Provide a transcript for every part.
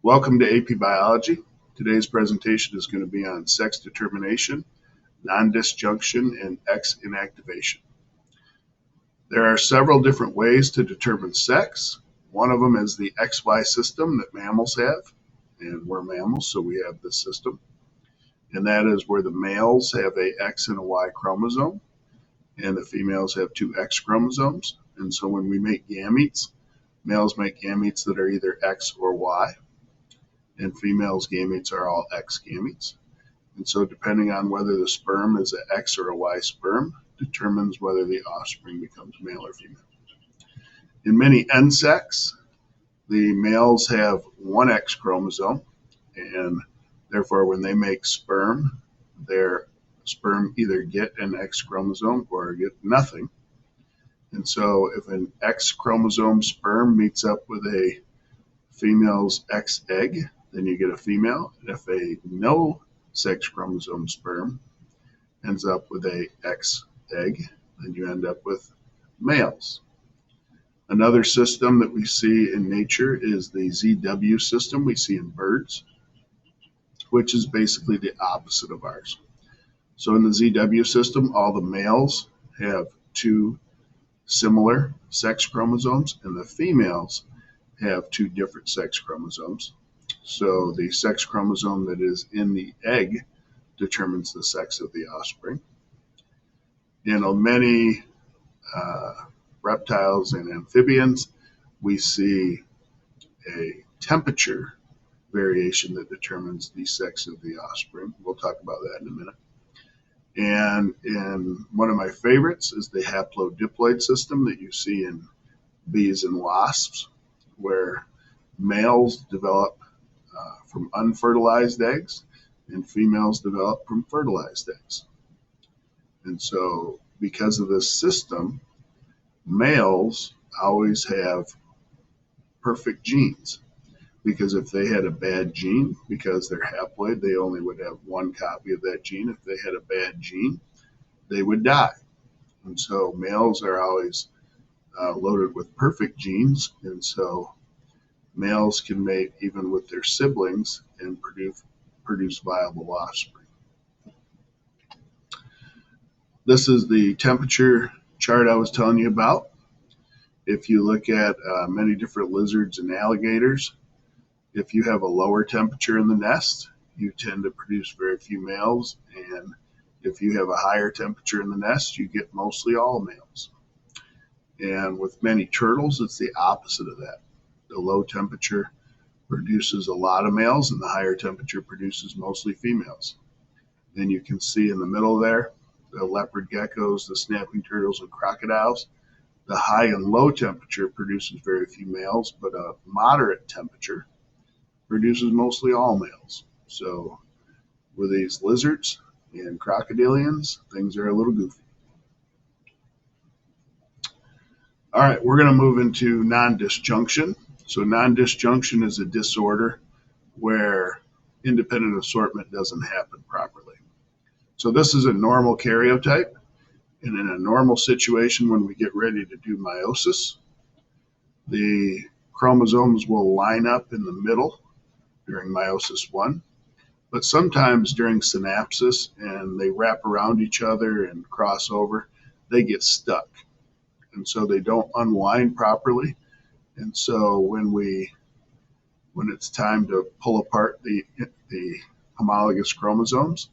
Welcome to AP Biology. Today's presentation is going to be on sex determination, nondisjunction, and X-Inactivation. There are several different ways to determine sex. One of them is the XY system that mammals have, and we're mammals, so we have this system. And that is where the males have a X and a Y chromosome, and the females have two X chromosomes. And so when we make gametes, males make gametes that are either X or Y, and females' gametes are all X gametes. And so depending on whether the sperm is an X or a Y sperm determines whether the offspring becomes male or female. In many insects, the males have one X chromosome, and therefore when they make sperm, their sperm either get an X chromosome or get nothing. And so if an X chromosome sperm meets up with a female's X egg, then you get a female. And if a no sex chromosome sperm ends up with a X egg, then you end up with males. Another system that we see in nature is the ZW system we see in birds, which is basically the opposite of ours. So in the ZW system, all the males have two similar sex chromosomes, and the females have two different sex chromosomes. So the sex chromosome that is in the egg determines the sex of the offspring. In many reptiles and amphibians, we see a temperature variation that determines the sex of the offspring. We'll talk about that in a minute. And in one of my favorites is the haplodiploid system that you see in bees and wasps, where males develop from unfertilized eggs and females develop from fertilized eggs. And so because of this system, males always have perfect genes, because if they had a bad gene, because they're haploid, they only would have one copy of that gene. If they had a bad gene, they would die. And so males are always loaded with perfect genes, and so males can mate even with their siblings and produce viable offspring. This is the temperature chart I was telling you about. If you look at many different lizards and alligators, if you have a lower temperature in the nest, you tend to produce very few males, and if you have a higher temperature in the nest, you get mostly all males. And with many turtles, it's the opposite of that. The low temperature produces a lot of males, and the higher temperature produces mostly females. And you can see in the middle there, the leopard geckos, the snapping turtles, and crocodiles. The high and low temperature produces very few males, but a moderate temperature produces mostly all males. So with these lizards and crocodilians, things are a little goofy. All right, we're going to move into nondisjunction. So nondisjunction is a disorder where independent assortment doesn't happen properly. So this is a normal karyotype, and in a normal situation when we get ready to do meiosis, the chromosomes will line up in the middle during meiosis 1, but sometimes during synapsis and they wrap around each other and cross over, they get stuck, and so they don't unwind properly. And so when it's time to pull apart the homologous chromosomes,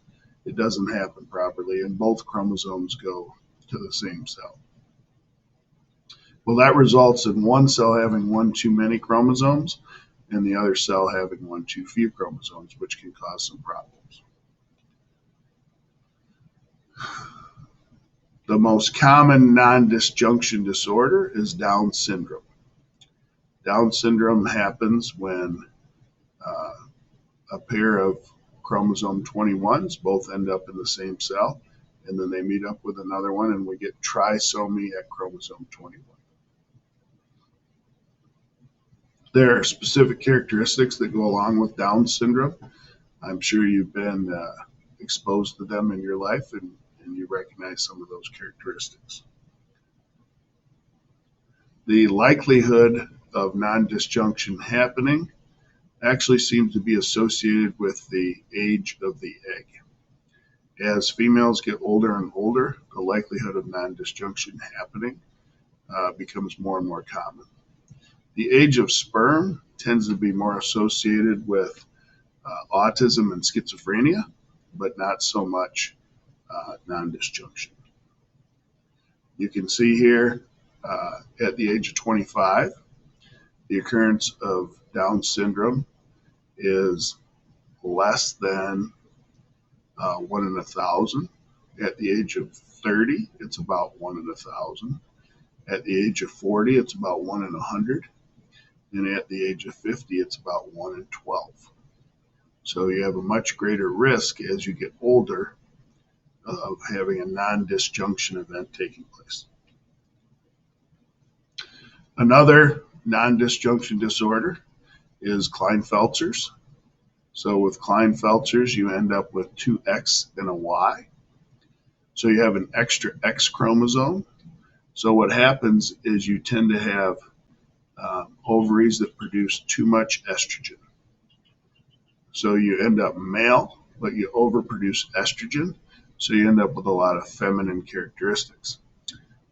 it doesn't happen properly, and both chromosomes go to the same cell. Well, that results in one cell having one too many chromosomes and the other cell having one too few chromosomes, which can cause some problems. The most common nondisjunction disorder is Down syndrome. Down syndrome happens when a pair of chromosome 21s both end up in the same cell, and then they meet up with another one, and we get trisomy at chromosome 21. There are specific characteristics that go along with Down syndrome. I'm sure you've been exposed to them in your life, and you recognize some of those characteristics. The likelihood of nondisjunction happening actually seems to be associated with the age of the egg. As females get older and older, the likelihood of non-disjunction happening becomes more and more common. The age of sperm tends to be more associated with autism and schizophrenia, but not so much non-disjunction. You can see here at the age of 25, the occurrence of Down syndrome is less than 1 in 1,000. At the age of 30, it's about 1 in 1,000. At the age of 40, it's about 1 in 100. And at the age of 50, it's about 1 in 12. So you have a much greater risk as you get older of having a non-disjunction event taking place. Another non-disjunction disorder is Klinefelter's. So with Klinefelter's, you end up with 2 X and a Y. So you have an extra X chromosome. So what happens is you tend to have ovaries that produce too much estrogen. So you end up male, but you overproduce estrogen. So you end up with a lot of feminine characteristics.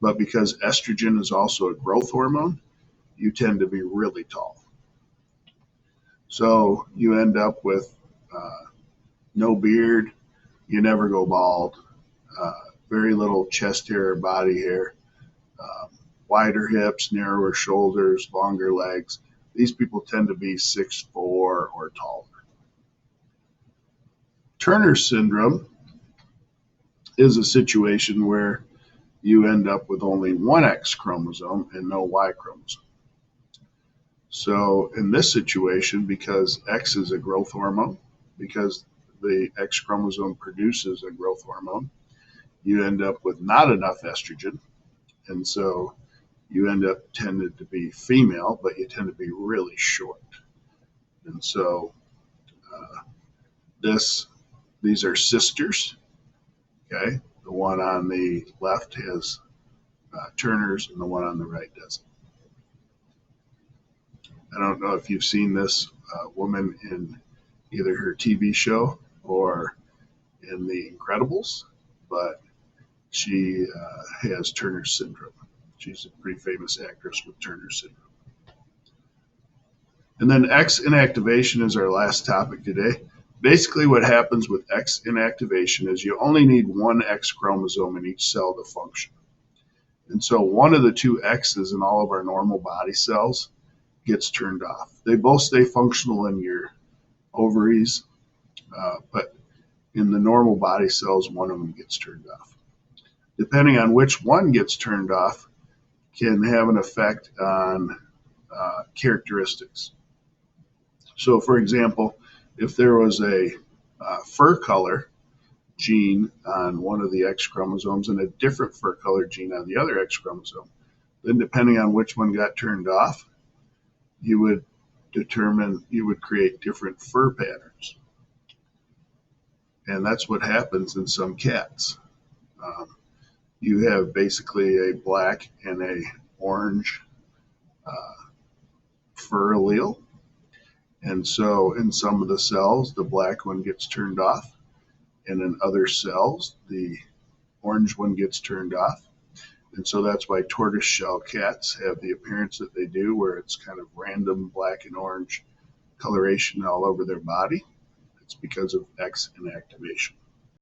But because estrogen is also a growth hormone, you tend to be really tall. So you end up with no beard, you never go bald, very little chest hair or body hair, wider hips, narrower shoulders, longer legs. These people tend to be 6'4" or taller. Turner syndrome is a situation where you end up with only 1 X chromosome and no Y chromosome. So in this situation, because X is a growth hormone, because the X chromosome produces a growth hormone, you end up with not enough estrogen, and so you end up tending to be female, but you tend to be really short. And so these are sisters. Okay, the one on the left has Turner's, and the one on the right doesn't. I don't know if you've seen this woman in either her TV show or in The Incredibles, but she has Turner syndrome. She's a pretty famous actress with Turner syndrome. And then X-Inactivation is our last topic today. Basically what happens with X-Inactivation is you only need 1 X chromosome in each cell to function. And so one of the 2 X's in all of our normal body cells gets turned off. They both stay functional in your ovaries, but in the normal body cells, one of them gets turned off. Depending on which one gets turned off can have an effect on characteristics. So for example, if there was a fur color gene on one of the X chromosomes and a different fur color gene on the other X chromosome, then depending on which one got turned off, you would create different fur patterns. And that's what happens in some cats. You have basically a black and a orange fur allele. And so in some of the cells, the black one gets turned off. And in other cells, the orange one gets turned off. And so that's why tortoiseshell cats have the appearance that they do, where it's kind of random black and orange coloration all over their body. It's because of X-Inactivation.